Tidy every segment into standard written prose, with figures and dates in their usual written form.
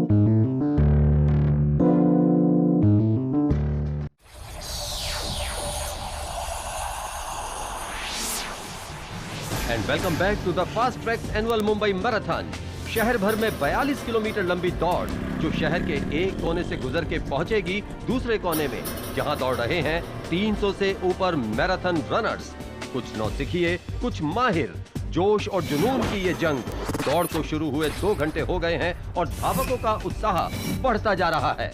And welcome back to the fast track annual Mumbai marathon. शहर भर में 42 किलोमीटर लंबी दौड़ जो शहर के एक कोने से गुजर के पहुंचेगी दूसरे कोने में, जहां दौड़ रहे हैं 300 से ऊपर मैराथन रनर्स। कुछ नौसिखिए, कुछ माहिर। जोश और जुनून की ये जंग। दौड़ को शुरू हुए 2 घंटे हो गए हैं और धावकों का उत्साह बढ़ता जा रहा है।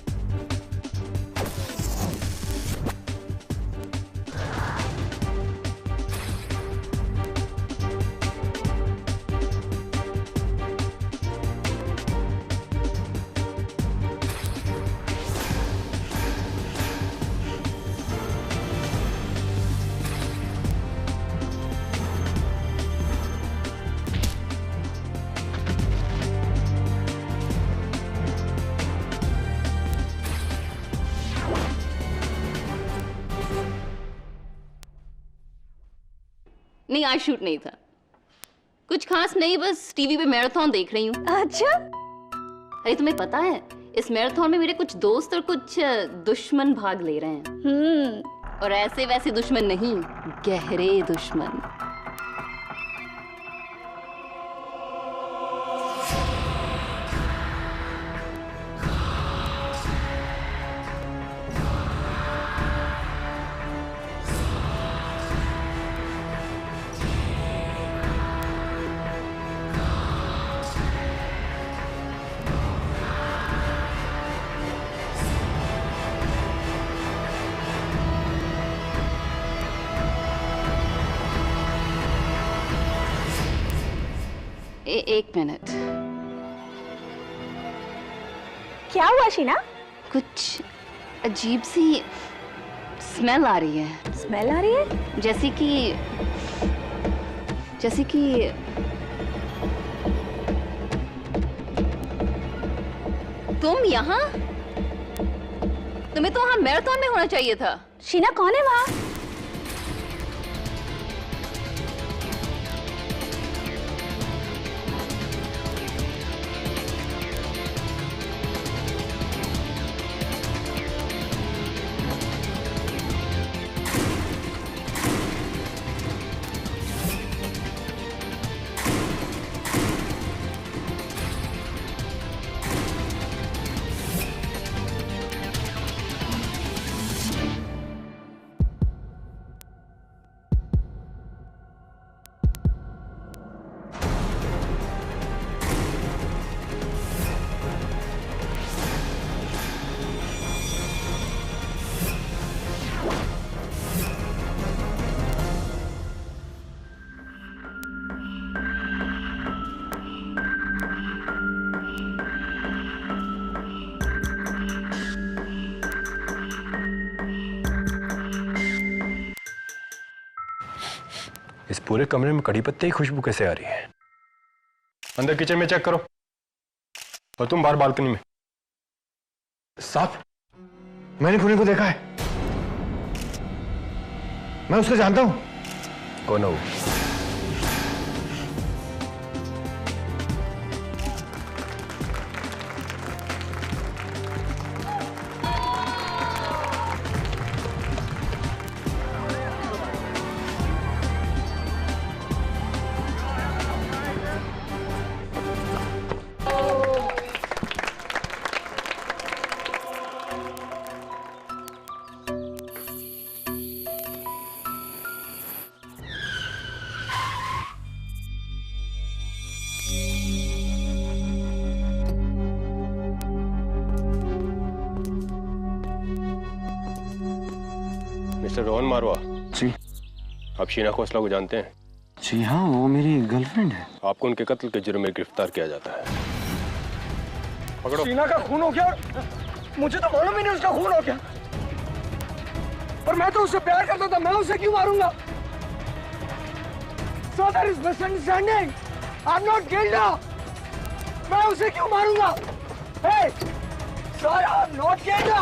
नहीं, आज शूट नहीं था। कुछ खास नहीं, बस टीवी पे मैराथन देख रही हूँ। अच्छा? अरे तुम्हें पता है, इस मैराथन में मेरे कुछ दोस्त और कुछ दुश्मन भाग ले रहे हैं। और ऐसे वैसे दुश्मन नहीं, गहरे दुश्मन। एक मिनट। क्या हुआ शीना? कुछ अजीब सी स्मेल आ रही है। स्मेल आ रही है? जैसे कि तुम यहाँ? तुम्हें तो वहाँ मैराथन में होना चाहिए था। शीना, कौन है वहाँ? इस पूरे कमरे में कड़ी पत्ते की खुशबू कैसे आ रही है? अंदर किचन में चेक करो और तुम बाहर बालकनी में। साहब, मैंने पुणे को देखा है। मैं उसको जानता हूं। कौन है वो? मिस्टर रोहन मारवा जी। आप शीना खोसला को जानते हैं? जी हाँ, वो मेरी गर्लफ्रेंड है। आपको उनके कत्ल के जुर्म में गिरफ्तार किया जाता है। पकड़ो। शीना का खून हो गया? मुझे तो मालूम ही नहीं उसका खून हो गया। पर मैं तो उससे प्यार करता था, मैं उसे क्यों मारूंगा? So there is misunderstanding. I'm not guilty. मैं उसे क्यों मारूंगा? Hey, sir, I'm not guilty.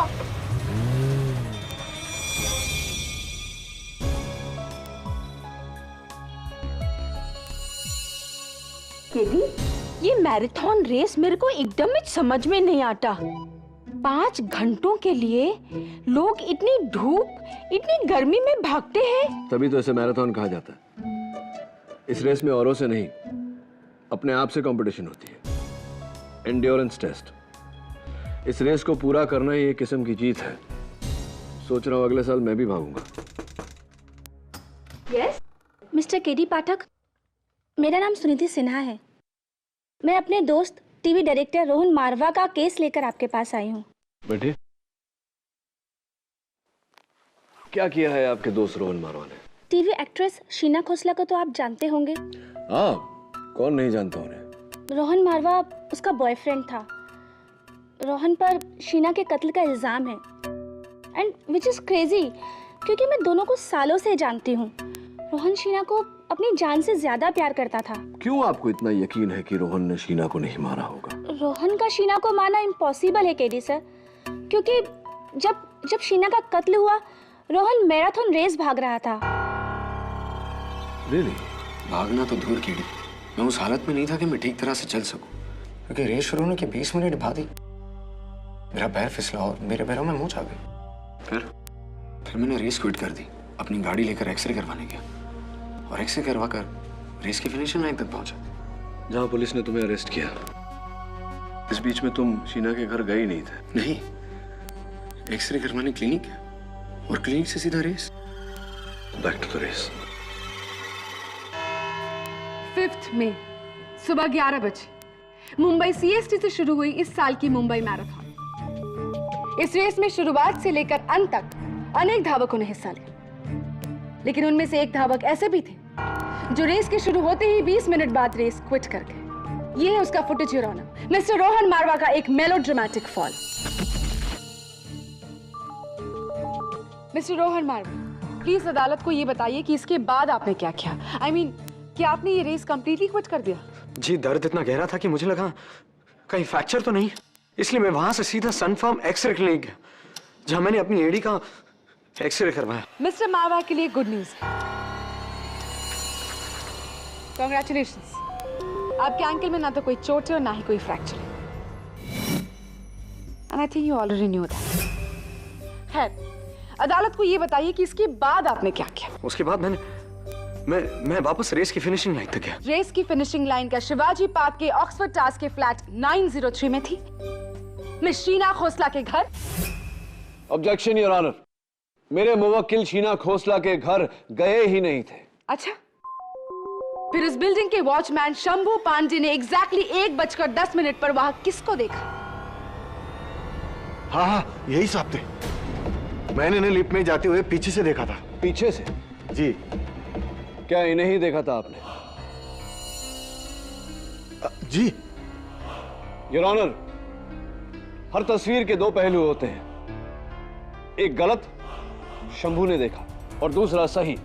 केली, ये मैराथन रेस मेरे को एकदम ही समझ में नहीं आता। 5 घंटों के लिए लोग इतनी धूप, इतनी गर्मी में भागते हैं। तभी तो इसे मैराथन कहा जाता है। इस रेस में औरों से नहीं, अपने आप से कंपटीशन होती है। Endurance test. इस रेस को पूरा करना ही एक किस्म की जीत है। सोच रहा हूं अगले साल मैं भी भागूंगा। यस मिस्टर केडी पाठक, मेरा नाम सुनिधि सिन्हा है। मैं अपने दोस्त टीवी डायरेक्टर रोहन मारवा का केस लेकर आपके पास आई हूँ। बैठिए। क्या किया है आपके दोस्त रोहन मारवा ने? टीवी एक्ट्रेस शीना खोसला को तो आप जानते होंगे। हाँ, कौन नहीं जानता उन्हें। रोहन मारवा उसका बॉयफ्रेंड था। रोहन पर शीना के कत्ल का इल्जाम है। एंड विच इज क्रेजी, क्योंकि मैं दोनों को सालों से जानती हूँ। रोहन शीना को अपनी जान से ज्यादा प्यार करता था। क्यों आपको इतना यकीन है कि रोहन ने शीना को नहीं मारा होगा? रोहन का शीना को मारना इम्पॉसिबल है केडी सर, क्योंकि जब शीना का कत्ल हुआ, रोहन मैराथन रेस भाग रहा था। Really? भागना तो दूर की, मैं उस हालत में नहीं था कि मैं ठीक तरह से चल सकूं, क्योंकि रेस शुरू होने के 20 मिनट बाद ही मेरा पैर फिसला और मेरे पैरों में मोच आ गई। फिर मैंने रेस क्विट कर दी, अपनी गाड़ी लेकर एक्सरे करवाने गया और एक्सरे करवाकर रेस की फिनिशिंग लाइन तक पहुंचा। जहां पुलिस ने तुम्हें अरेस्ट किया, इस बीच में तुम शीना के घर गए नहीं थे? नहीं, एक्सरे करवाने क्लिनिक गया और क्लिनिक से सीधा race. Back to the race. 5 मई सुबह 11 बजे मुंबई सीएसटी से शुरू हुई इस साल की मुंबई मैराथन। इस रेस में शुरुआत से लेकर अंत तक अनेक धावकों ने हिस्सा लिया, लेकिन उनमें से एक धावक ऐसे भी थे जो रेस के शुरू होते ही 20 मिनट बाद रेस क्विट कर गए। ये है उसका footage, your honour, mister Rohan Marwah का एक melodramatic fall. Mister Rohan Marwah, please अदालत को ये बताइए कि इसके बाद आपने क्या किया। I mean, क्या आपने ये रेस कंप्लीटली क्विट कर दिया? जी, दर्द इतना गहरा था कि मुझे लगा कहीं फ्रैक्चर तो नहीं, इसलिए मैं वहां से सीधा सनफर्म एक्सरे क्लिनिक गया, जहां मैंने अपनी एडी का एक्सरे करवाया। मिस्टर मारवा के लिए गुड न्यूज है। कांग्रेचुलेशंस, आपके एंकल में ना तो कोई चोट है और ना ही कोई फ्रैक्चर है। And I think you already knew that. खैर, अदालत को ये बताइए कि इसके बाद आपने क्या किया। उसके बाद मैं वापस रेस की फिनिशिंग लाइन तक गया। रेस की फिनिशिंग लाइन का शिवाजी पार्क के ऑक्सफोर्ड टावर्स के फ्लैट 903 में थी, मिस शीना खोसला के घर। ऑब्जेक्शन योर ऑनर, मेरे मुवक्किल शीना खोसला के घर गए ही नहीं थे। अच्छा, फिर उस बिल्डिंग के वॉचमैन शंभू पांडे ने एग्जैक्टली 1:10 पर वहां किसको देखा? हाँ, यही साहब थे। मैंने इन्हें लिफ्ट में जाते हुए पीछे से देखा था। पीछे से? जी। क्या इन्हें ही देखा था आपने? जी। योर ऑनर, हर तस्वीर के 2 पहलू होते हैं। एक गलत, शंभू ने देखा, और दूसरा सही,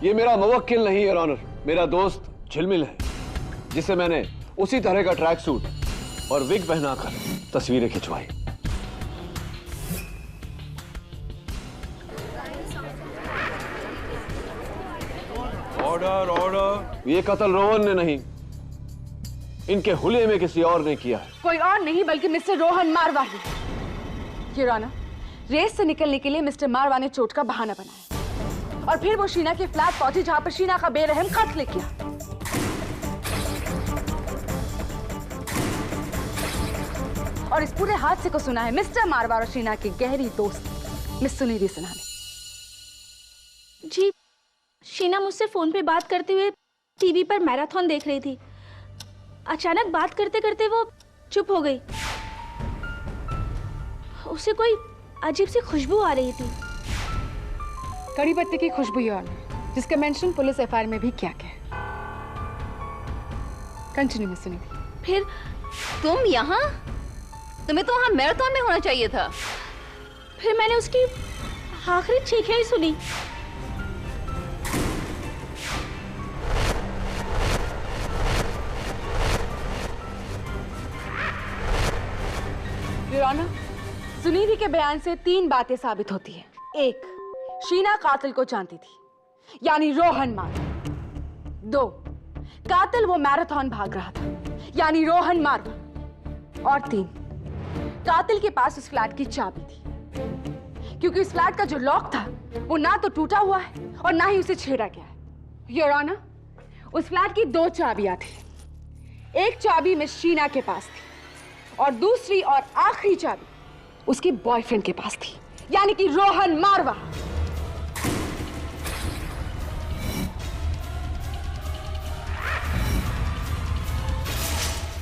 ये मेरा मुवक्किल नहीं योर ऑनर, मेरा दोस्त झिलमिल है, जिसे मैंने उसी तरह का ट्रैक सूट और विग पहनाकर तस्वीरें खिंचवाई। Order order. ये कत्ल रोहन ने नहीं, इनके हुलिये में किसी और ने किया है। कोई और नहीं बल्कि मिस्टर रोहन मारवा ही। योर ऑनर, रेस से निकलने के लिए मिस्टर मारवा ने चोट का बहाना बनाया और फिर वो शीना के फ्लैट पहुंची, जहां पर शीना का बेरहम कत्ल किया। और इस पूरे हादसे को सुना है मिस्टर मारवा और शीना की गहरी दोस्त मिस सुनिधि सिन्हा ने। जी, शीना मुझसे फोन पे बात करते हुए टीवी पर मैराथन देख रही थी। अचानक बात करते करते वो चुप हो गई। उसे कोई अजीब सी खुशबू आ रही थी। कड़ी पत्ते की खुशबू, योर ऑनर, जिसका मेंशन पुलिस एफआईआर में भी किया गया। Continue miss Sunidhi. फिर तुम यहाँ? तुम्हें तो वहाँ मैराथन में होना चाहिए था। फिर मैंने उसकी आखिरी चीखें ही सुनी। योर ऑनर, सुनिधि के बयान से 3 बातें साबित होती हैं। 1, शीना कातिल को जानती थी, यानी रोहन मारवा। 2, कातिल वो मैराथन भाग रहा था, यानी रोहन मारवा। और 3, कातिल के पास उस फ्लैट की चाबी थी, क्योंकि उस फ्लैट का जो लॉक था वो ना तो टूटा हुआ है और ना ही उसे छेड़ा गया है। योर ऑनर, उस फ्लैट की 2 चाबियां थी। एक चाबी मिस शीना के पास थी और दूसरी और आखिरी चाबी उसके बॉयफ्रेंड के पास थी, यानी कि रोहन मारवा।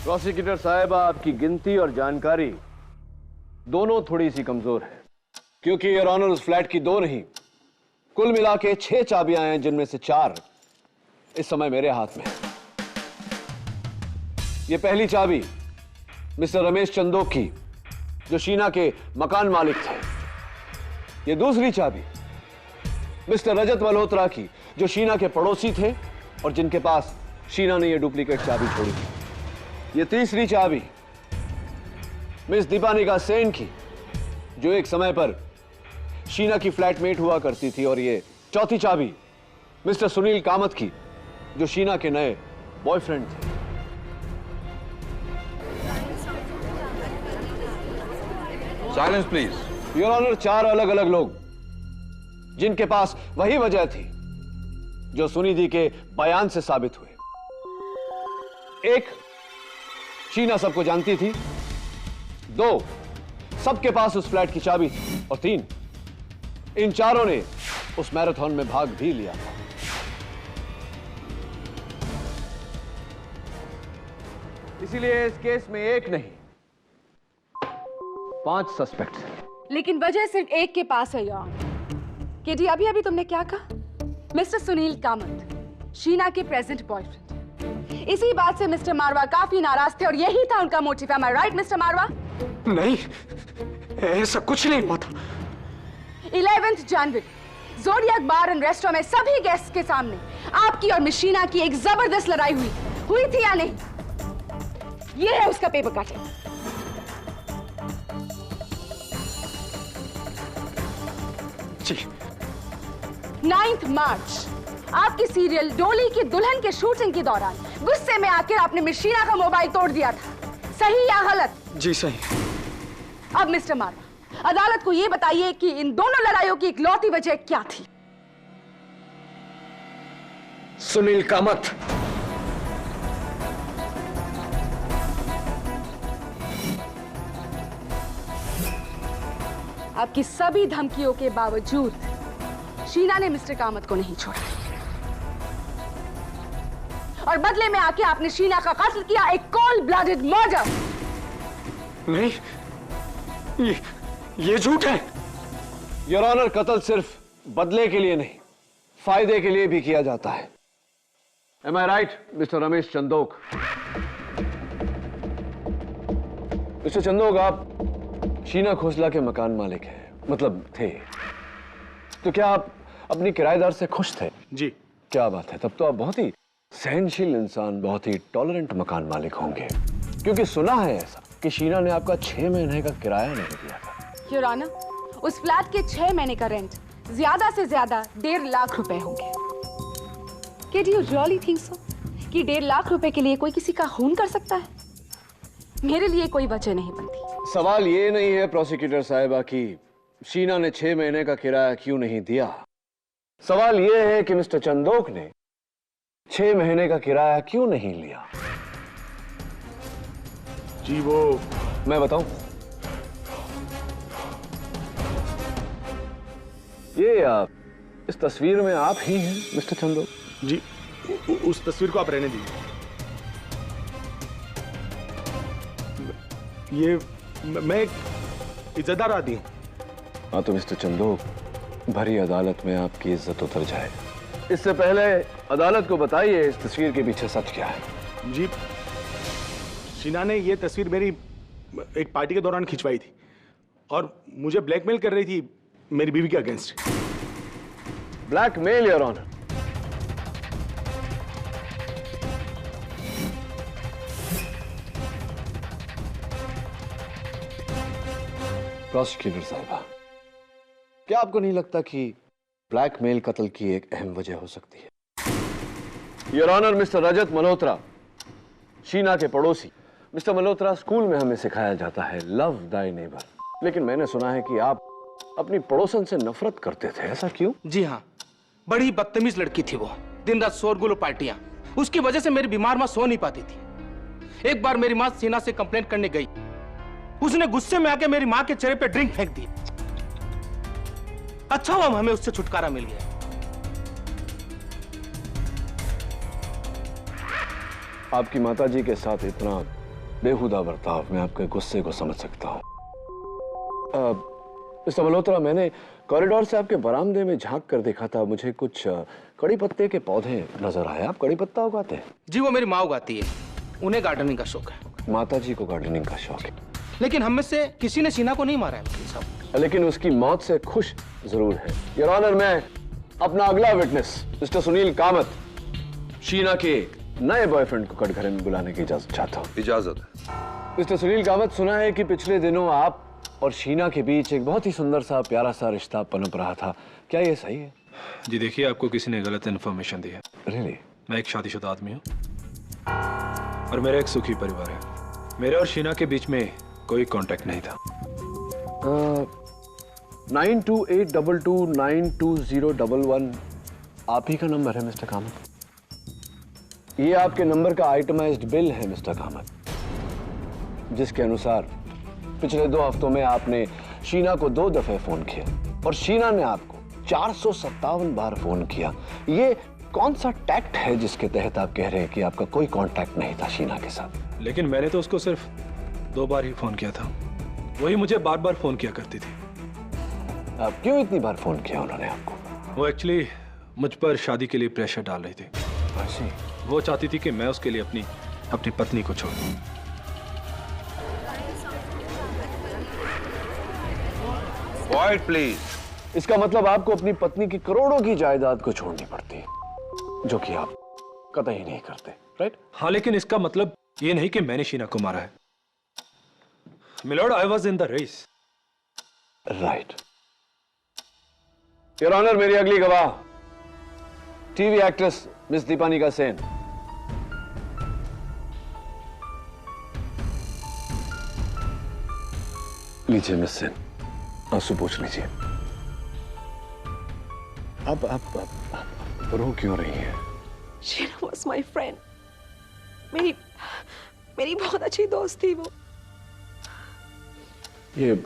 प्रोसिक्यूटर साहिबा, आपकी गिनती और जानकारी दोनों थोड़ी सी कमजोर है, क्योंकि योर ऑनर उस फ्लैट की 2 नहीं, कुल मिला के 6 चाबियां हैं, जिनमें से 4 इस समय मेरे हाथ में है। ये पहली चाबी मिस्टर रमेश चंदोक की, जो शीना के मकान मालिक थे। ये दूसरी चाबी मिस्टर रजत मल्होत्रा की, जो शीना के पड़ोसी थे और जिनके पास शीना ने यह डुप्लीकेट चाबी छोड़ी थी। ये तीसरी चाबी मिस दीपानिका सेन की, जो एक समय पर शीना की फ्लैटमेट हुआ करती थी। और ये चौथी चाबी मिस्टर सुनील कामत की, जो शीना के नए बॉयफ्रेंड थे। Silence please. योर ऑनर, 4 अलग अलग लोग जिनके पास वही वजह थी जो सुनिधि के बयान से साबित हुए। 1, शीना सबको जानती थी। 2, सबके पास उस फ्लैट की चाबी थी। और 3, इन चारों ने उस मैराथन में भाग भी लिया था। इसीलिए इस केस में 1 नहीं, 5 सस्पेक्ट्स हैं। लेकिन वजह सिर्फ एक के पास है यार। केटी, अभी अभी तुमने क्या कहा? मिस्टर सुनील कामत, शीना के प्रेजेंट बॉयफ्रेंड। इसी बात से मिस्टर मारवा काफी नाराज थे और यही था उनका motive. M I right mister मारवा? नहीं, ऐसा कुछ नहीं हुआ था। 11 जनवरी ज़ोडिएक बार एंड रेस्टोरेंट में सभी गेस्ट के सामने आपकी और मिस शीना की एक जबरदस्त लड़ाई हुई थी या नहीं? ये है उसका पेपर कटिंग। जी। 9 मार्च आपकी सीरियल डोली की दुल्हन के शूटिंग के दौरान गुस्से में आकर आपने मिस शीना का मोबाइल तोड़ दिया था, सही या गलत? जी सही। अब मिस्टर मारवा, अदालत को यह बताइए कि इन दोनों लड़ाइयों की इकलौती वजह क्या थी? सुनील कामत। आपकी सभी धमकियों के बावजूद शीना ने मिस्टर कामत को नहीं छोड़ा और बदले में आके आपने शीना का कत्ल किया, एक कोल्ड ब्लडेड मर्डर। नहीं, ये झूठ है। योर ऑनर, कत्ल सिर्फ बदले के लिए नहीं, फायदे के लिए भी किया जाता है। Am I right mister Ramesh Chandok? Mister Chandok, आप शीना खोसला के मकान मालिक हैं, मतलब थे, तो क्या आप अपनी किराएदार से खुश थे? जी। क्या बात है, तब तो आप बहुत ही सहनशील इंसान, बहुत ही टॉलरेंट मकान मालिक होंगे, क्योंकि सुना है ऐसा कि शीना ने आपका 6 महीने का किराया नहीं दिया था। योर ऑनर, उस फ्लैट के 6 महीने का रेंट ज्यादा से ज्यादा 1.5 लाख रुपए होंगे। Did you really think so? कि 1.5 लाख रुपए के लिए कोई किसी का खून कर सकता है? मेरे लिए कोई वजह नहीं बनती। सवाल ये नहीं है प्रोसिक्यूटर साहिबा कि शीना ने 6 महीने का किराया क्यों नहीं दिया। सवाल ये है कि मिस्टर चंदोक ने 6 महीने का किराया क्यों नहीं लिया। जी वो मैं बताऊं? ये आप इस तस्वीर में आप ही हैं मिस्टर चंदोक? जी, उस तस्वीर को आप रहने दीजिए। ये मैं एक इज्जतदार आदमी हूं। हाँ तो मिस्टर चंदोक, भरी अदालत में आपकी इज्जत उतर जाए। इससे पहले अदालत को बताइए इस तस्वीर के पीछे सच क्या है। जी, शीना ने ये तस्वीर मेरी एक पार्टी के दौरान खिंचवाई थी और मुझे ब्लैकमेल कर रही थी मेरी बीवी के against. Blackmail your honour? Prosecutor साहिबा, क्या आपको नहीं लगता कि ब्लैकमेल कत्ल की एक अहम वजह हो सकती है? योर ऑनर, मिस्टर रजत मल्होत्रा, शीना के पड़ोसी। मिस्टर मल्होत्रा, स्कूल में हमें सिखाया जाता है लव दाई नेबर, लेकिन मैंने सुना है कि आप अपनी पड़ोसन से नफरत करते थे, ऐसा क्यों? जी हाँ, बड़ी बदतमीज लड़की थी वो, दिन रात शोरगुल और पार्टियां। उसकी वजह से मेरी बीमार माँ सो नहीं पाती थी। एक बार मेरी माँ शीना से कंप्लेंट करने गई, उसने गुस्से में आके मेरी माँ के चेहरे पे ड्रिंक फेंक दी। अच्छा हुआ हमें उससे छुटकारा मिल गया। आपकी माताजी के साथ इतना बेहुदा बर्ताव, मैं आपके गुस्से को समझ सकता हूँ। मिस्टर मल्होत्रा, मैंने कॉरिडोर से आपके बरामदे में झांक कर देखा था, मुझे कुछ कड़ी पत्ते के पौधे नजर आए। आप कड़ी पत्ता उगाते हैं? जी, वो मेरी माँ उगाती है, उन्हें गार्डनिंग का शौक है। माताजी को गार्डनिंग का शौक है, लेकिन हम में से किसी ने शीना को नहीं मारा है वकील साहब। लेकिन उसकी मौत से खुश जरूर है। योर ऑनर, मैं अपना अगला विटनेस मिस्टर सुनील कामत, शीना के नए बॉयफ्रेंड को कटघरे में बुलाने की इजाजत चाहता हूँ। इजाजत। मिस्टर सुनील कामत, सुना है कि पिछले दिनों आप और शीना के बीच एक बहुत ही सुंदर सा प्यारा सा रिश्ता पनप रहा था, क्या ये सही है? जी देखिए, आपको किसी ने गलत इन्फॉर्मेशन दी है। Really? मैं एक शादीशुदा आदमी हूँ और मेरा एक सुखी परिवार है। मेरे और शीना के बीच में कोई कांटेक्ट नहीं था। 9282292011 आप ही का नंबर है मिस्टर कामत? ये आपके नंबर का आइटमाइज्ड बिल है मिस्टर कामत, जिसके अनुसार पिछले 2 हफ्तों में आपने शीना को 2 दफे फोन किया और शीना ने आपको 457 बार फोन किया। ये कौन सा टैक्ट है जिसके तहत आप कह रहे हैं कि आपका कोई कांटेक्ट नहीं था शीना के साथ? लेकिन मैंने तो उसको सिर्फ 2 बार ही फोन किया था, वही मुझे बार बार फोन किया करती थी। आप क्यों इतनी बार फोन किया उन्होंने आपको? वो एक्चुअली मुझ पर शादी के लिए प्रेशर डाल रही थी। वो चाहती थी कि मैं उसके लिए अपनी पत्नी को छोड़ दूं। Quiet, please. इसका मतलब आपको अपनी पत्नी की करोड़ों की जायदाद को छोड़नी पड़ती, जो कि आप कतई नहीं करते, राइट? हाँ, लेकिन इसका मतलब ये नहीं कि मैंने शीना को मारा है। Milord, I was in the race. Right. Your honour, मेरी अगली गवाह TV actress miss Deepanika Sen. लीजिए मिस सेन, आंसू पोंछ लीजिए। अब रो क्यों रही है? Sheena was my friend. मेरी बहुत अच्छी दोस्त थी वो। ये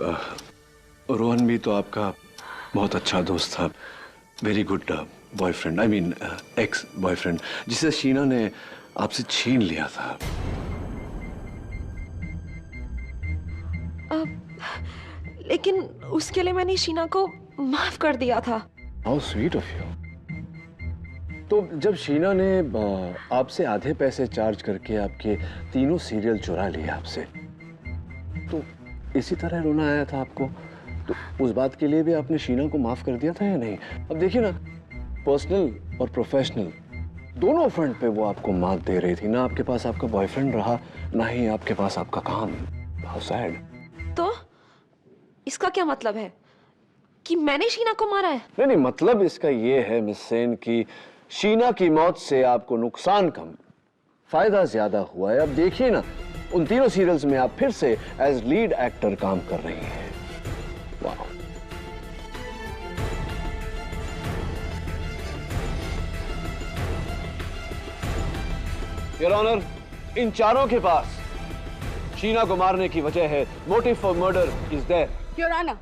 रोहन भी तो आपका बहुत अच्छा दोस्त था, very good boyfriend, I mean ex boyfriend, जिसे शीना ने आपसे छीन लिया था। लेकिन उसके लिए मैंने शीना को माफ कर दिया था। How sweet of you. तो जब शीना ने आपसे आधे पैसे चार्ज करके आपके 3 सीरियल चुरा लिए आपसे, तो इसी तरह रोना आया था आपको, तो उस बात के लिए भी आपने शीना को माफ कर दिया था या नहीं? अब देखिए ना, पर्सनल और प्रोफेशनल दोनों फ्रंट पे वो आपको मात दे रही थी। ना आपके पास आपका बॉयफ्रेंड रहा, ना ही आपके पास आपका काम। How sad. तो इसका क्या मतलब है कि मैंने शीना को मारा है? नहीं, मतलब इसका ये है मिस सेन कि शीना की मौत से आपको नुकसान कम, फायदा ज्यादा हुआ है। अब देखिए ना, उन 3 सीरियल्स में आप फिर से एज लीड एक्टर काम कर रही हैं। वाह। योर ऑनर, इन चारों के पास शीना को मारने की वजह है, motive for murder is there. Your honour,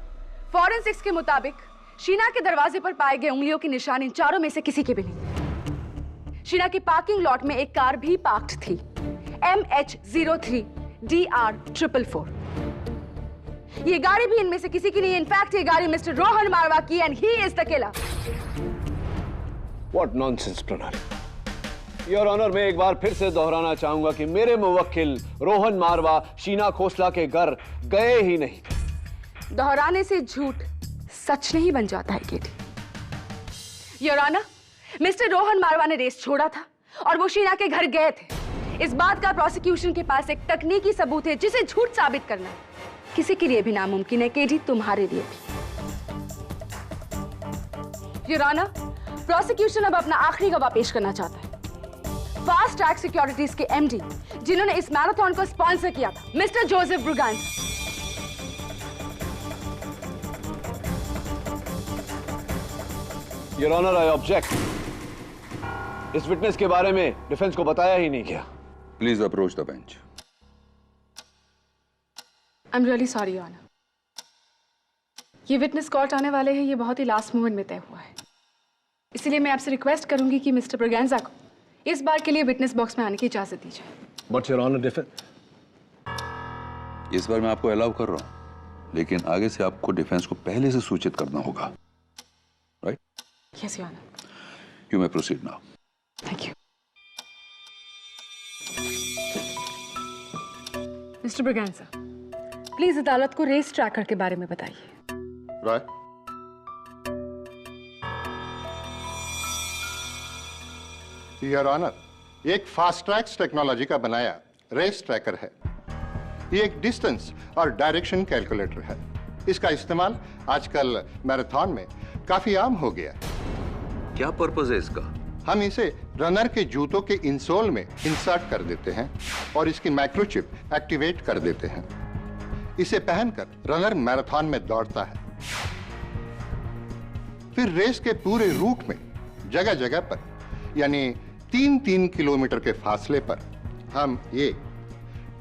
forensics के मुताबिक शीना के दरवाजे पर पाए गए उंगलियों के निशान इन चारों में से किसी के भी नहीं। शीना की पार्किंग लॉट में एक कार भी पार्क्ड थी, MH03DR444। ये गाड़ी भी इनमें से किसी की नहीं है। इनफैक्ट ये गाड़ी मिस्टर रोहन मारवा की, and he is the killer. What nonsense प्रणाली। योर ऑनर, मैं एक बार फिर से दोहराना चाहूंगा कि मेरे मुवक्किल रोहन मारवा शीना खोसला के घर गए ही नहीं थे। दोहराने से झूठ सच नहीं बन जाता है केटी। योर ऑनर, मिस्टर रोहन मारवा ने रेस छोड़ा था और वो शीना के घर गए थे। इस बात का प्रोसिक्यूशन के पास एक तकनीकी सबूत है जिसे झूठ साबित करना किसी के लिए भी नामुमकिन है, केटी तुम्हारे लिए भी। योर ऑनर, प्रोसिक्यूशन अब अपना आखिरी गवाह पेश करना चाहता है। फास्ट ट्रैक सिक्योरिटीज के एमडी जिन्होंने इस मैराथन को स्पॉन्सर किया था, mister Joseph Braganza. Your honour, I object. इस विटनेस के बारे में डिफेंस को बताया ही नहीं गया। Please approach the bench. I am really sorry your honour. ये विटनेस कोर्ट आने वाले हैं, ये बहुत ही लास्ट मोमेंट में तय हुआ है, इसलिए मैं आपसे रिक्वेस्ट करूंगी कि मिस्टर ब्रुगांजा को इस बार के लिए विटनेस बॉक्स में आने की इजाजत दी जाए। बट योर ऑनर, डिफेंस इस बार मैं आपको अलाउ कर रहा हूं, लेकिन आगे से आपको डिफेंस को पहले से सूचित करना होगा। Right? Yes your honour. You may proceed now. Thank you. Mister Braganza, please अदालत को रेस ट्रैकर के बारे में बताइए। राइट। योर ऑनर, एक फास्ट ट्रैक्स टेक्नोलॉजी का बनाया रेस ट्रैकर है। ये एक डिस्टेंस और डायरेक्शन कैलकुलेटर है। इसका इस्तेमाल आजकल मैराथन में काफी आम हो गया। क्या पर्पस है इसका? हम इसे रनर के जूतों के इंसोल में इंसर्ट कर देते हैं और इसकी माइक्रोचिप एक्टिवेट कर देते हैं। इसे पहनकर रनर मैराथन में दौड़ता है। फिर रेस के पूरे रूट में जगह जगह पर, यानी 3-3 किलोमीटर के फासले पर, हम ये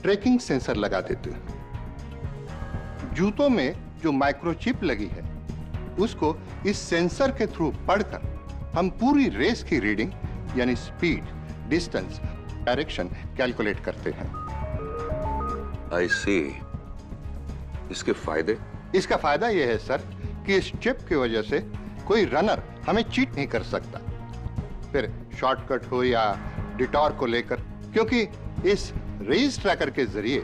ट्रैकिंग सेंसर लगा देते हैं। जूतों में जो माइक्रोचिप लगी है उसको इस सेंसर के थ्रू पढ़कर हम पूरी रेस की रीडिंग यानी स्पीड, डिस्टेंस, डायरेक्शन कैलकुलेट करते हैं। आई सी। इसके फायदे? इसका फायदा यह है सर कि इस चिप की वजह से कोई रनर हमें चीट नहीं कर सकता, फिर शॉर्टकट हो या डिटॉर को लेकर, क्योंकि इस रेस ट्रैकर के जरिए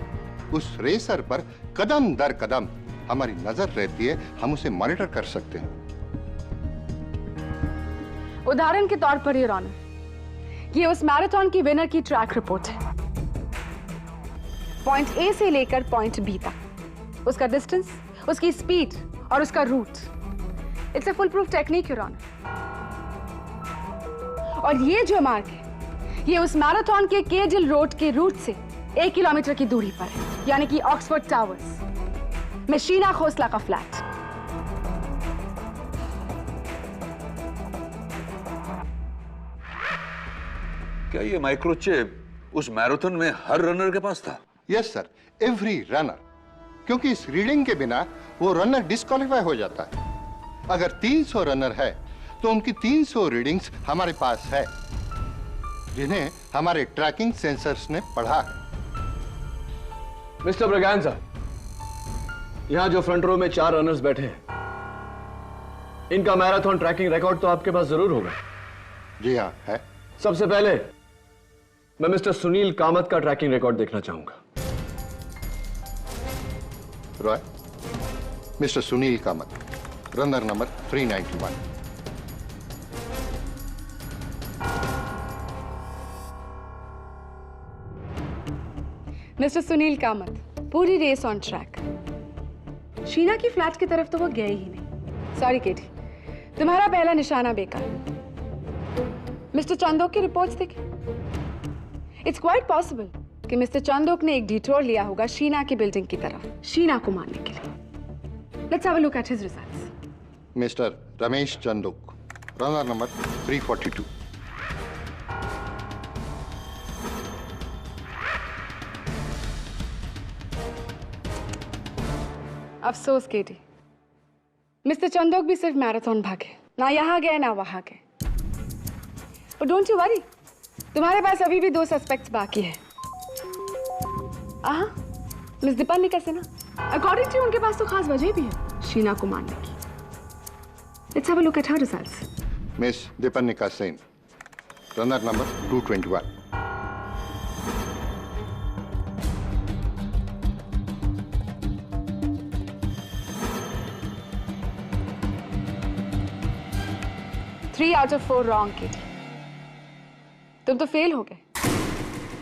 उस रेसर पर कदम दर कदम हमारी नजर रहती है, हम उसे मॉनिटर कर सकते हैं। उदाहरण के तौर पर योर ऑनर, ये उस मैराथन की विनर की ट्रैक रिपोर्ट है। पॉइंट ए से लेकर पॉइंट बी तक उसका डिस्टेंस, उसकी स्पीड और उसका route. It's a foolproof technique your honour. और ये जो मार्ग है, ये उस मैराथन के केजिल रोड के रूट से 1 किलोमीटर की दूरी पर है, यानी कि ऑक्सफोर्ड टावर्स में शीना खोसला का फ्लैट। क्या ये माइक्रोचिप उस मैराथन में हर रनर के पास था? यस सर, एवरी रनर, क्योंकि इस रीडिंग के बिना वो रनर डिस्क्वालीफाई हो जाता है। अगर 300 रनर है तो उनकी 300 रीडिंग्स हमारे पास है, जिन्हें हमारे ट्रैकिंग सेंसर्स ने पढ़ा है। मिस्टर ब्रुगांजा, यहां जो फ्रंट रो में 4 रनर्स बैठे हैं, इनका मैराथन ट्रैकिंग रिकॉर्ड तो आपके पास जरूर होगा। जी हाँ, है। सबसे पहले मैं मिस्टर सुनील कामत का ट्रैकिंग रिकॉर्ड देखना चाहूंगा। Roy, mister Sunil Kamat, runner number 391। Mister Sunil Kamat, पूरी रेस ऑन ट्रैक। शीना की फ्लैट की तरफ तो वो गए ही नहीं। सॉरी केटी, तुम्हारा पहला निशाना बेकार। मिस्टर चंदोक की रिपोर्ट्स देखें। इट्स क्वाइट पॉसिबल कि मिस्टर चंदोक ने एक डिटोर लिया होगा शीना की बिल्डिंग की तरफ, शीना को मारने के लिए। Let's have a look at his results. Mister Ramesh Chandok, runner number 342। अफसोस केटी, मिस्टर चंदोक भी सिर्फ मैराथन भागे, ना यहां गए ना वहां गए। और डोंट यू वरी, तुम्हारे पास अभी भी 2 सस्पेक्ट्स बाकी है। मिस दीपानिका से ना, अकॉर्डिंग टू उनके पास तो खास वजह भी है शीना को मारने की। Let's have a look at her results. Miss Deepanika Sen, runner number 221। Three out of 4 wrong kit. तुम तो फेल हो गए,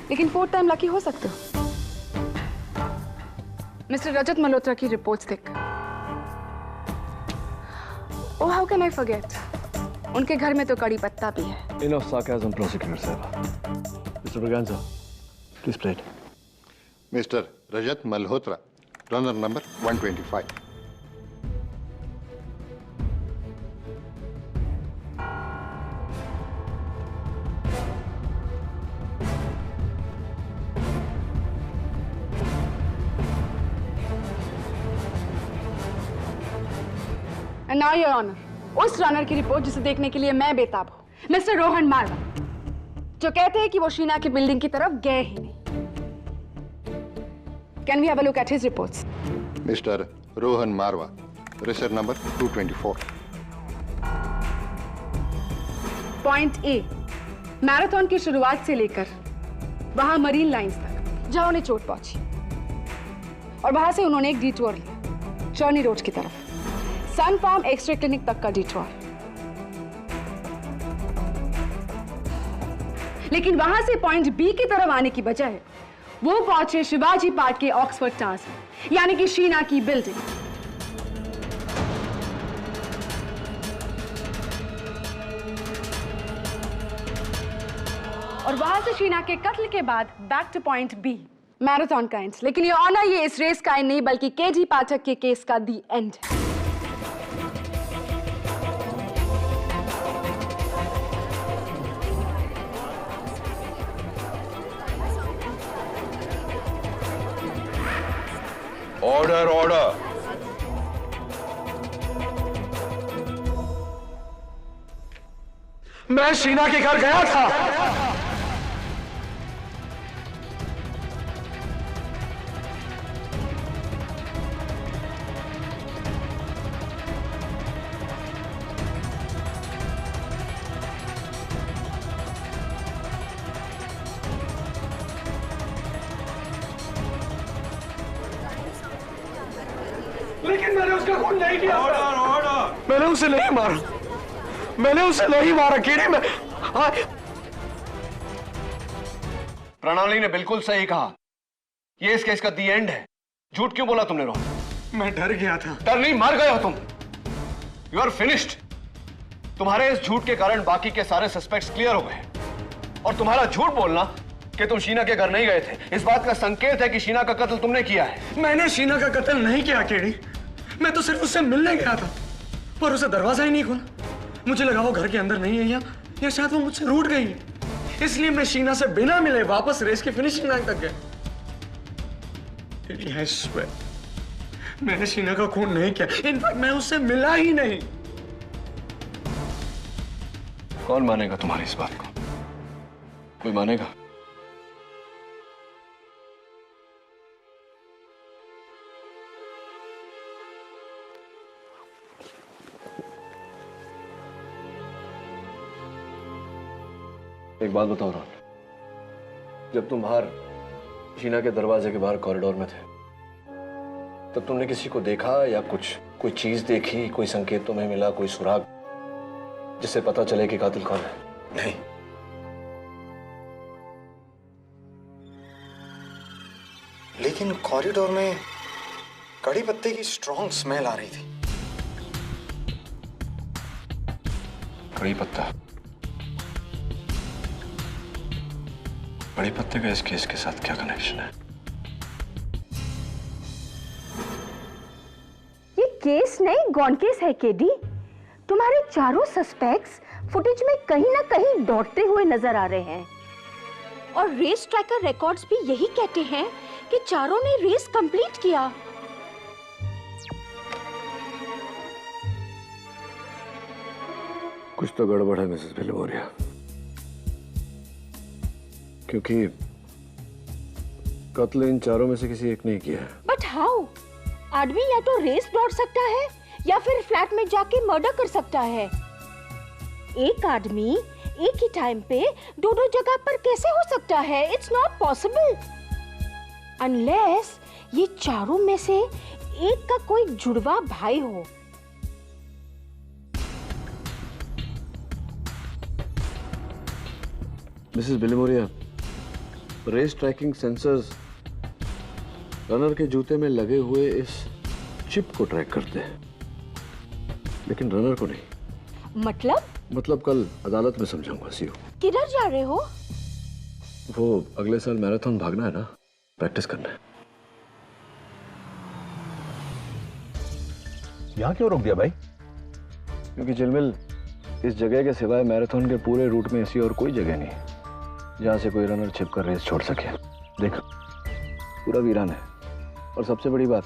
लेकिन 4th टाइम लकी हो सकते हो। मिस्टर रजत मल्होत्रा की रिपोर्ट्स देख। ओह, हाउ कैन आई फॉरगेट, उनके घर में तो कड़ी पत्ता भी है। Enough sarcasm, prosecutor साहब। Mister Braganza, please play it. Mister Rajat Malhotra, runner number 125। And now your honor, उस रनर की रिपोर्ट जिसे देखने के लिए मैं बेताब हूँ, मिस्टर रोहन मारवा, जो कहते हैं कि वो शीना की बिल्डिंग की तरफ गए ही नहीं। Can we have a look at his reports? Mister Rohan Marwah, racer number 224। Point A, marathon की शुरुआत से लेकर वहां मरीन लाइंस तक जहां उन्हें चोट पहुंची और वहां से उन्होंने एक डिटूर लिया चर्नी रोड की तरफ, सन फार्म एक्सरे क्लिनिक तक का डिटूर। लेकिन वहां से पॉइंट बी की तरफ आने की बजाय वो पहुंचे शिवाजी पार्क के ऑक्सफोर्ड टावर्स में, यानी कि शीना की बिल्डिंग। और वहां से शीना के कत्ल के बाद back to point B, marathon का एंड। लेकिन ये ऑनर, ये इस रेस का एंड नहीं बल्कि केजी पाठक के केस का दी एंड है। Order order. मैं शीना के घर गया था। लेकिन मैंने उसका खून नहीं किया। Order order. मैंने उसे नहीं मारा, मैंने उसे नहीं मारा कीड़ी में। प्रणाली ने बिल्कुल सही कहा, ये इस केस का दी एंड है। झूठ क्यों बोला तुमने रोहन? मैं डर गया था। डर नहीं, मर गए हो तुम। You are finished. तुम्हारे इस झूठ के कारण बाकी के सारे सस्पेक्ट्स क्लियर हो गए। और तुम्हारा झूठ बोलना कि तुम शीना के घर नहीं गए थे, इस बात का संकेत है कि शीना का कत्ल तुमने किया है। मैंने शीना का कत्ल नहीं किया केडी, मैं तो सिर्फ उससे मिलने गया था, पर उसे दरवाजा ही नहीं खोला। मुझे लगा वो घर के अंदर नहीं है या शायद वो मुझसे रूठ गई है, इसलिए मैं शीना से बिना मिले वापस रेस की फिनिशिंग लाइन तक गया। केडी, I swear, मैंने शीना का खून नहीं किया। इनफैक्ट मैं उससे मिला ही नहीं। कौन मानेगा तुम्हारी इस बात को? कोई मानेगा? एक बात बताओ रोहन, जब तुम बाहर शीना के दरवाजे के बाहर कॉरिडोर में थे, तब तुमने किसी को देखा या कोई चीज देखी, कोई संकेत तुम्हें मिला, कोई सुराग जिससे पता चले कि कातिल कौन है? नहीं। लेकिन कॉरिडोर में कड़ी पत्ते की स्ट्रॉन्ग स्मेल आ रही थी। कड़ी पत्ता? कड़ी पत्ते का इस केस के साथ क्या कनेक्शन है? ये केस नहीं, गॉन केस है केडी। तुम्हारे चारों सस्पेक्ट्स फुटेज में कहीं ना कहीं दौड़ते हुए नजर आ रहे हैं, और रेस ट्रैकर रिकॉर्ड्स भी यही कहते हैं कि चारों ने रेस कंप्लीट किया। कुछ तो गड़बड़ है मिसेस बिलमोरिया, क्योंकि कत्ल इन चारों में से किसी एक ने किया है। But how? आदमी या तो रेस दौड़ सकता है या फिर फ्लैट में जाके मर्डर कर सकता है। एक आदमी एक ही टाइम पे दो जगह पर कैसे हो सकता है? इट्स नॉट पॉसिबल अनलेस ये चारों में से एक का कोई जुड़वा भाई हो। Mrs Bilimoria, race tracking sensors runner के जूते में लगे हुए इस चिप को ट्रैक करते हैं, लेकिन रनर को नहीं। मतलब? मतलब कल अदालत में समझाऊंगा। सीओ, किधर जा रहे हो? वो अगले साल मैराथन भागना है ना, प्रैक्टिस करना है। यहाँ क्यों रोक दिया भाई? क्योंकि चिलमिल, इस जगह के सिवाय मैराथन के पूरे रूट में ऐसी और कोई जगह नहीं है जहाँ से कोई रनर छिपकर रेस छोड़ सके। देख, पूरा वीरान है। और सबसे बड़ी बात,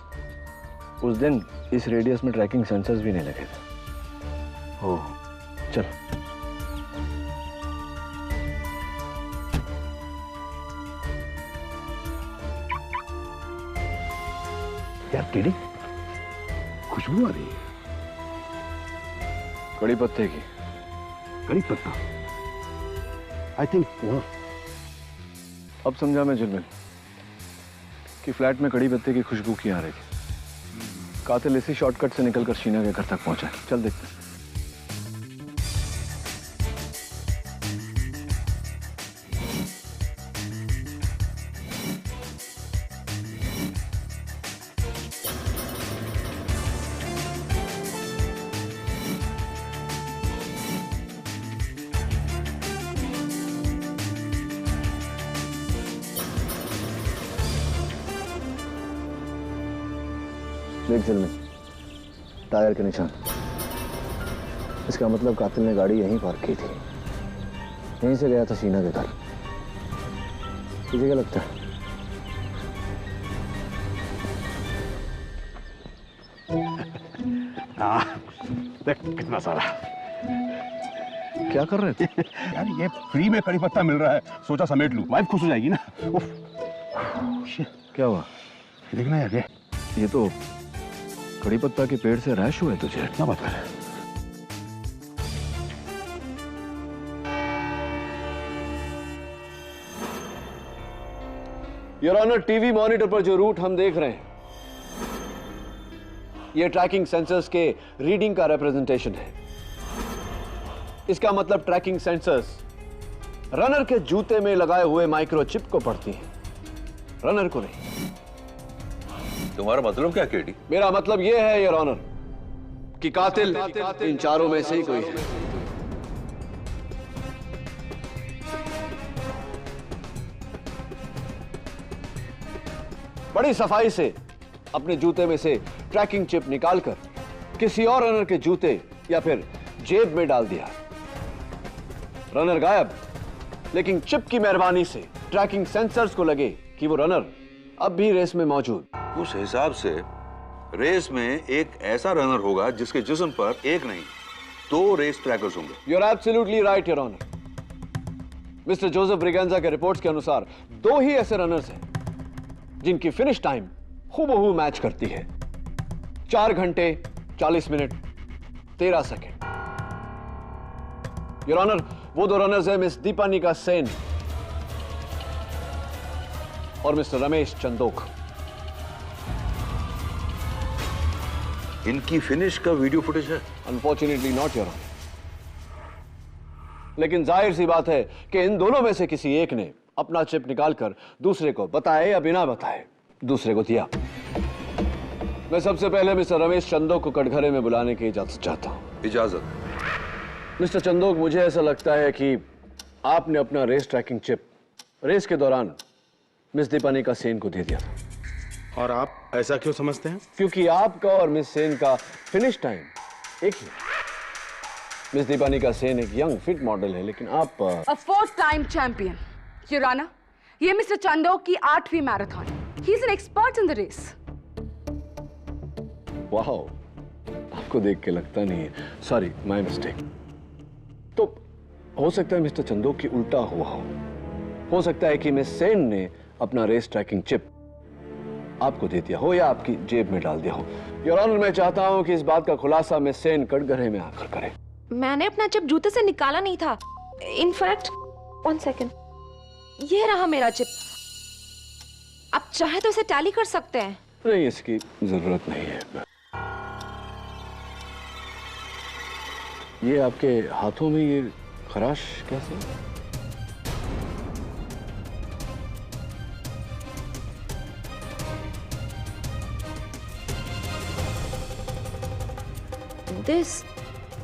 उस दिन इस रेडियस में ट्रैकिंग सेंसर्स भी नहीं लगे थे। ओह, चल। यार टेडी, खुशबू आ रही है। कड़ी पत्ते की। कड़ी पत्ता? आई थिंक वहाँ। अब समझा मैं चिलमिल कि फ्लैट में कड़ी पत्ते की खुशबू की आ रही थी। कातिल इसी शॉर्टकट से निकलकर शीना के घर तक पहुंचा। चल देखते हैं। देख चिलमिल, टायर के निशान। इसका मतलब कातिल ने गाड़ी यहीं पार्क की थी। यहीं से गया था शीना के घर। तुझे क्या लगता है? देख कितना सारा। क्या कर रहे थे? यार ये फ्री में कड़ी पत्ता मिल रहा है, सोचा समेट लूं। वाइफ खुश हो जाएगी ना। क्या हुआ? देखना यार, ये तो कड़ी पत्ता के पेड़ से रैश हुए तुझे। क्या बात कर रहे हैं? योर ऑनर, टीवी मॉनिटर पर जो रूट हम देख रहे हैं, यह ट्रैकिंग सेंसर्स के रीडिंग का रिप्रेजेंटेशन है। इसका मतलब ट्रैकिंग सेंसर्स रनर के जूते में लगाए हुए माइक्रोचिप को पढ़ती हैं, रनर को नहीं। तुम्हारा मतलब क्या केडी? मेरा मतलब यह है योर ऑनर कि कातिल इन चारों में से ही कोई है। बड़ी सफाई से अपने जूते में से ट्रैकिंग चिप निकालकर किसी और रनर के जूते या फिर जेब में डाल दिया। रनर गायब, लेकिन चिप की मेहरबानी से ट्रैकिंग सेंसर्स को लगे कि वो रनर अब भी रेस में मौजूद। उस हिसाब से रेस में एक ऐसा रनर होगा जिसके जिस्म पर एक नहीं 2 रेस ट्रैकर्स होंगे। You are absolutely right your honour. Mister Joseph Braganza के रिपोर्ट्स के अनुसार 2 ही ऐसे रनर्स हैं जिनकी फिनिश टाइम हूबहू मैच करती है। 4 घंटे 40 मिनट 13 सेकेंड। योर ऑनर, वो 2 रनर्स हैं मिस दीपानिका सेन और मिस्टर रमेश चंदोक। इनकी फिनिश का वीडियो फुटेज है? अनफॉर्चुनेटली नॉट योर ऑनर, लेकिन जाहिर सी बात है कि इन दोनों में से किसी एक ने अपना चिप निकालकर दूसरे को बताए या बिना बताए दूसरे को दिया। मैं सबसे पहले मिस्टर रमेश चंदोक को कटघरे में बुलाने की इजाजत चाहता हूं। इजाजत? मिस्टर चंदोक, मुझे ऐसा लगता है कि आपने अपना रेस ट्रैकिंग चिप रेस के दौरान मिस दीपानिका सेन को दे दिया था। और आप ऐसा क्यों समझते हैं? क्योंकि आपका और मिस सेन का फिनिश टाइम एक ही। मिस दीपानिका सेन एक यंग फिट मॉडल है, लेकिन आप a 4th time champion. Your honour, ये मिस्टर चंदोक की 8वीं marathon. He is an expert in the race. Wow, आपको देख के लगता नहीं है। Sorry, my mistake. तो हो सकता है मिस्टर चंदोक की उल्टा हुआ हो सकता है कि मिस सेन ने अपना रेस ट्रैकिंग चिप आपको दे दिया हो या आपकी जेब में डाल दिया हो। योर ऑनर, मैं चाहता हूं कि इस बात का खुलासा मिस सेन कटघरे में आकर करे। मैंने अपना चिप जूते से निकाला नहीं था। इनफैक्ट 1 सेकेंड, ये रहा मेरा चिप। आप चाहे तो इसे टैली कर सकते हैं। नहीं, इसकी जरूरत नहीं है। ये आपके हाथों में ये खराश कैसे?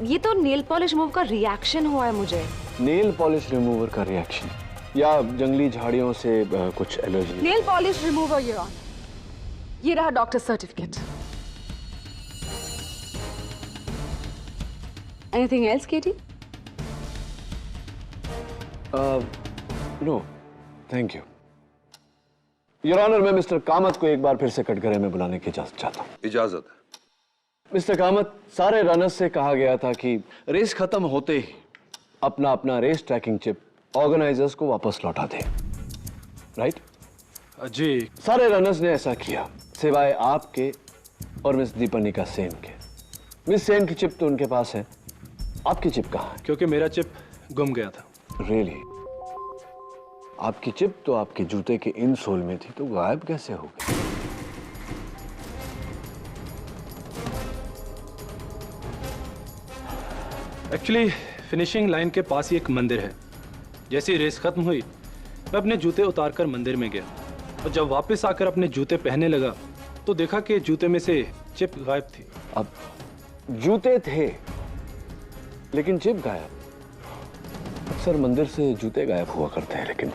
ये तो नेल पॉलिश मूव का रिएक्शन हुआ है मुझे। नेल पॉलिश रिमूवर का रिएक्शन? या जंगली झाड़ियों से कुछ allergy? Nail polish remover your honour. ये रहा doctor certificate. Anything else Katie? No thank you your honour. मैं मिस्टर कामत को एक बार फिर से कटघरे में बुलाने की इजाजत चाहता हूँ। इजाजत है। मिस्टर कामत, सारे रनर्स से कहा गया था कि रेस खत्म होते ही अपना अपना रेस ट्रैकिंग चिप ऑर्गेनाइजर्स को वापस लौटा दे, राइट? जी। सारे रनर्स ने ऐसा किया सिवाय आपके और मिस दीपनिका सेन के। मिस सेन की चिप तो उनके पास है, आपकी चिप कहाँ है? क्योंकि मेरा चिप गुम गया था। रियली? आपकी चिप तो आपके जूते के इनसोल में थी, तो गायब कैसे हो गई? एक्चुअली फिनिशिंग लाइन के पास ही एक मंदिर है। जैसे ही रेस खत्म हुई मैं अपने जूते उतारकर मंदिर में गया और जब वापस आकर अपने जूते पहनने लगा तो देखा कि जूते में से चिप गायब थी। अब जूते थे लेकिन चिप गायब? अक्सर मंदिर से जूते गायब हुआ करते हैं, लेकिन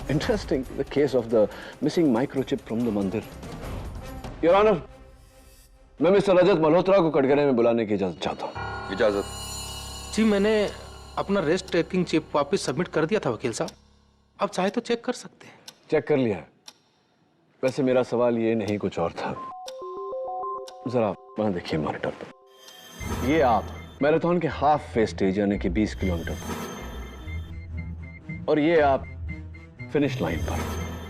interesting the case of the missing microchip from the मंदिर। योर ऑनर, मैं मिस्टर रजत मल्होत्रा को कटघरे में बुलाने की इजाजत चाहता हूँ। इजाजत। जी, मैंने अपना रेस ट्रैकिंग चिप वापस सबमिट कर दिया था वकील साहब। अब चाहे तो चेक कर सकते हैं। चेक कर लिया है। वैसे मेरा सवाल ये नहीं, कुछ और था। जरा वहां देखिए मॉनिटर पर। ये आप मैराथन के हाफ फेस स्टेज यानी कि 20 किलोमीटर और ये आप फिनिश लाइन पर,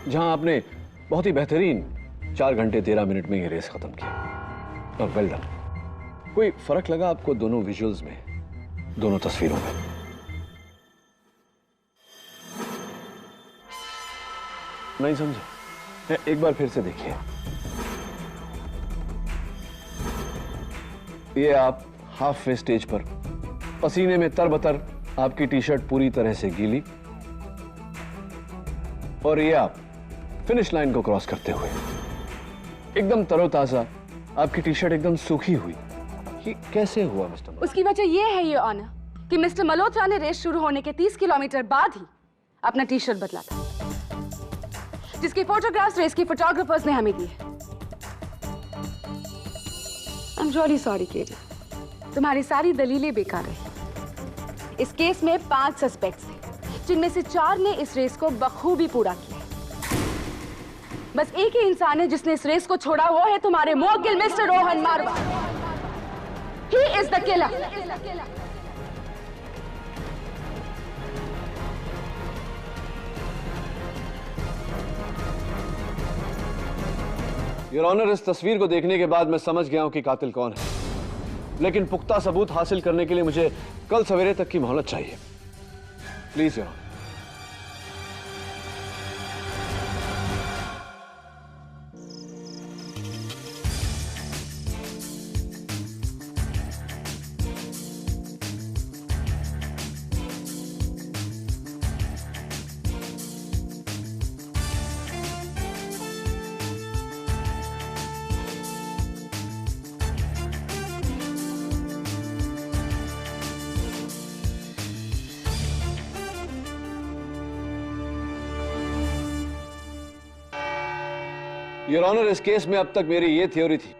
जहां आपने बहुत ही बेहतरीन 4 घंटे 13 मिनट में ये रेस खत्म किया। और वेल डन। कोई फर्क लगा आपको दोनों विजुअल्स में, दोनों तस्वीरों में? नहीं समझे? एक बार फिर से देखिए। ये आप हाफ वे स्टेज पर पसीने में तरबतर, आपकी टी शर्ट पूरी तरह से गीली, और ये आप फिनिश लाइन को क्रॉस करते हुए एकदम तरोताजा, आपकी टी शर्ट एकदम सूखी हुई। ये कैसे हुआ मिस्टर? उसकी वजह यह है ये ऑनर कि मिस्टर मल्होत्रा ने रेस शुरू होने के 30 किलोमीटर बाद ही अपना टी शर्ट बदला था, जिसकी फोटोग्राफ्स रेस के फोटोग्राफर्स ने हमें दी है। आई एम रियली सॉरी केटी, तुम्हारी सारी दलीलें बेकार रही। इस केस में 5 सस्पेक्ट्स हैं, जिनमें से 4 ने इस रेस को बखूबी पूरा किया। बस एक ही इंसान है जिसने इस रेस को छोड़ा, वो है तुम्हारे मुवक्किल mister Rohan Marwah. He is the killer. Your honour, इस तस्वीर को देखने के बाद मैं समझ गया हूं कि कातिल कौन है, लेकिन पुख्ता सबूत हासिल करने के लिए मुझे कल सवेरे तक की मोहलत चाहिए। Please your honour. Your honour, इस केस में अब तक मेरी यह थ्योरी थी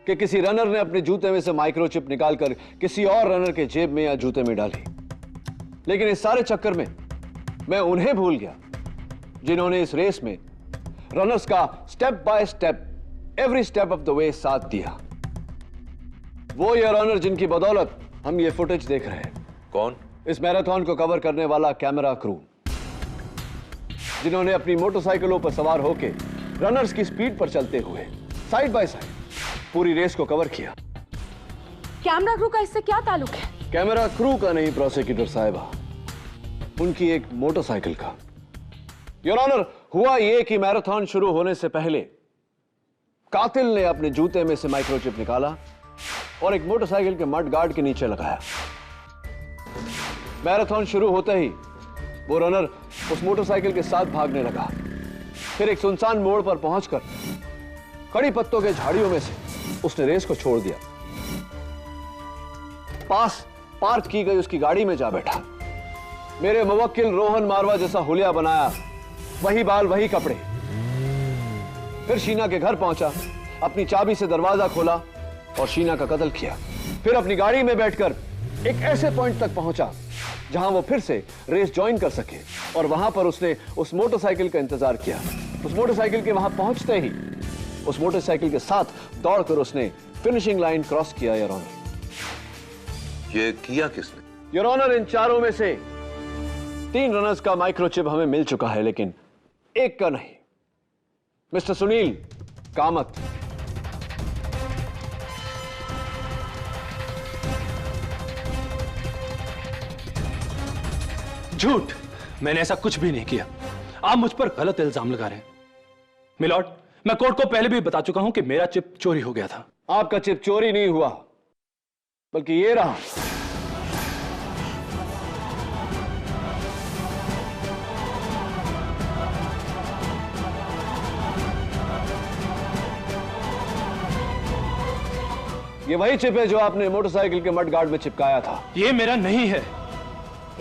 कि किसी रनर ने अपने जूते में से माइक्रोचिप निकालकर किसी और रनर के जेब में या जूते में डाली, लेकिन इस सारे चक्कर में मैं उन्हें भूल गया जिन्होंने इस रेस में रनर्स का step by step, every step of the way साथ दिया। वो योर ऑनर जिनकी बदौलत हम ये फुटेज देख रहे हैं। कौन? इस मैराथन को कवर करने वाला कैमरा क्रू, जिन्होंने अपनी मोटरसाइकिलों पर सवार होकर रनर्स की स्पीड पर चलते हुए साइड बाय साइड पूरी रेस को कवर किया। कैमरा क्रू का इससे क्या ताल्लुक है? कैमरा क्रू का नहीं प्रोसिक्यूटर साहिबा, उनकी एक मोटरसाइकिल का। योर ऑनर, हुआ यह कि मैराथन शुरू होने से पहले कातिल ने अपने जूते में से माइक्रोचिप निकाला और एक मोटरसाइकिल के मड गार्ड के नीचे लगाया। मैराथन शुरू होते ही वो रनर उस मोटरसाइकिल के साथ भागने लगा, फिर एक सुनसान मोड़ पर पहुंचकर कड़ी पत्तों के झाड़ियों में से उसने रेस को छोड़ दिया। पास पार्क की गई उसकी गाड़ी में जा बैठा मेरे मुवक्किल रोहन मारवा जैसा हुलिया बनाया, वही बाल वही कपड़े। फिर शीना के घर पहुंचा, अपनी चाबी से दरवाजा खोला और शीना का कत्ल किया। फिर अपनी गाड़ी में बैठकर एक ऐसे पॉइंट तक पहुंचा जहां वो फिर से रेस ज्वाइन कर सके, और वहां पर उसने उस मोटरसाइकिल का इंतजार किया। उस मोटरसाइकिल के वहां पहुंचते ही उस मोटरसाइकिल के साथ दौड़कर उसने फिनिशिंग लाइन क्रॉस किया। योर ऑनर, ये किया किसने? योर ऑनर, इन चारों में से 3 रनर्स का माइक्रोचिप हमें मिल चुका है, लेकिन एक का नहीं। मिस्टर सुनील कामत। झूठ, मैंने ऐसा कुछ भी नहीं किया। आप मुझ पर गलत इल्जाम लगा रहे हैं। मिलॉर्ड, मैं कोर्ट को पहले भी बता चुका हूं कि मेरा चिप चोरी हो गया था। आपका चिप चोरी नहीं हुआ, बल्कि ये रहा। ये वही चिप है जो आपने मोटरसाइकिल के मडगार्ड में चिपकाया था। ये मेरा नहीं है।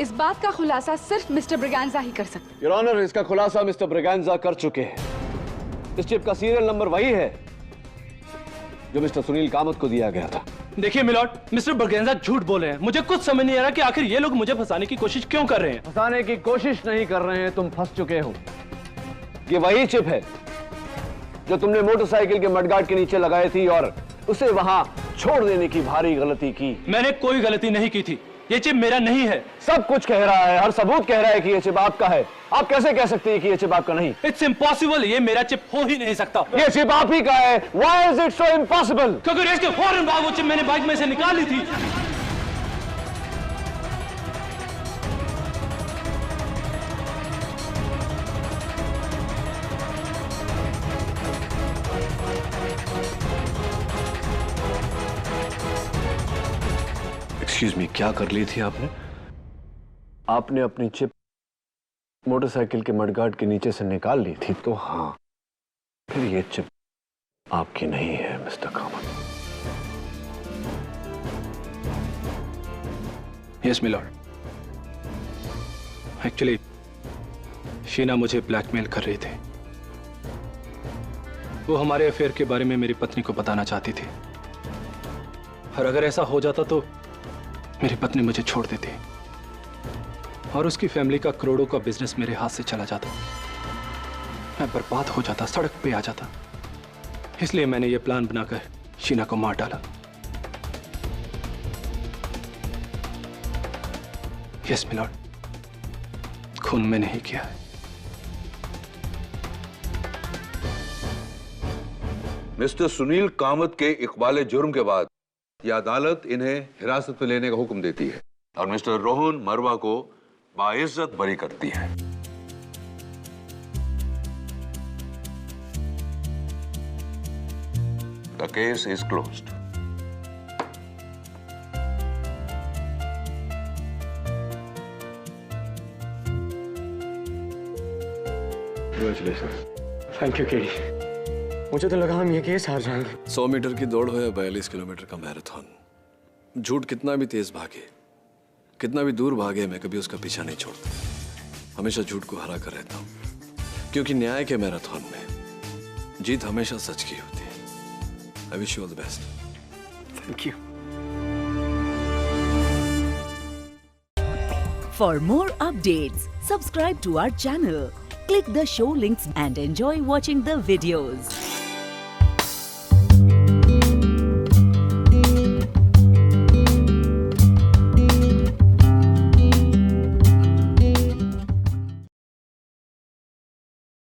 इस बात का खुलासा सिर्फ मिस्टर ब्रिगेंजा ही कर सकते। योर ऑनर, इसका खुलासा मिस्टर ब्रिगेंजा कर चुके हैं। इस चिप का सीरियल नंबर वही है जो मिस्टर सुनील कामत को दिया गया था। देखिए मिलॉर्ड, मिस्टर ब्रिगेंजा झूठ बोल रहे हैं। मुझे कुछ समझ नहीं आ रहा कि आखिर ये लोग मुझे फंसाने की कोशिश क्यों कर रहे हैं। फंसाने की कोशिश नहीं कर रहे हैं, तुम फंस चुके हो। ये वही चिप है जो तुमने मोटरसाइकिल के मडगार्ड के नीचे लगाई थी और उसे वहां छोड़ देने की भारी गलती की। मैंने कोई गलती नहीं की थी। ये चिप मेरा नहीं है। सब कुछ कह रहा है, हर सबूत कह रहा है कि ये चिप आपका है। आप कैसे कह सकते हैं कि ये चिप आपका नहीं? इट्स इम्पॉसिबल, ये मेरा चिप हो ही नहीं सकता। ये चिप आप ही का है। Why is it so impossible? क्योंकि रेस के फौरन बाद वो चिप मैंने बाइक में से निकाल ली थी। एक्सक्यूज मी, क्या कर ली थी आपने? आपने अपनी चिप मोटरसाइकिल के मडगार्ड के नीचे से निकाल ली थी, तो हाँ, फिर ये चिप आपकी नहीं है mister Kamath. Yes milord, actually Sheena मुझे ब्लैकमेल कर रही थी। वो हमारे अफेयर के बारे में मेरी पत्नी को बताना चाहती थी, और अगर ऐसा हो जाता तो मेरी पत्नी मुझे छोड़ देती और उसकी फैमिली का करोड़ों का बिजनेस मेरे हाथ से चला जाता। मैं बर्बाद हो जाता, सड़क पे आ जाता। इसलिए मैंने ये प्लान बनाकर शीना को मार डाला। यस मिलॉर्ड, खून मैंने ही किया है। मिस्टर सुनील कामत के इकबाल जुर्म के बाद यह अदालत इन्हें हिरासत में लेने का हुक्म देती है और मिस्टर रोहन मरवा को बाइज्जत बरी करती है। The case is closed. Thank you KD. मुझे तो लगा हम ये केस हार जाएंगे। 100 मीटर की दौड़ हो या 42 किलोमीटर का मैराथन, झूठ कितना भी तेज भागे, कितना भी दूर भागे, मैं कभी उसका पीछा नहीं छोड़ता। हमेशा झूठ को हरा कर रहता हूं, क्योंकि न्याय के मैराथन में जीत हमेशा सच की होती है। I wish you all the best. Thank you. For more updates, subscribe to our channel, click the show links and enjoy watching the videos.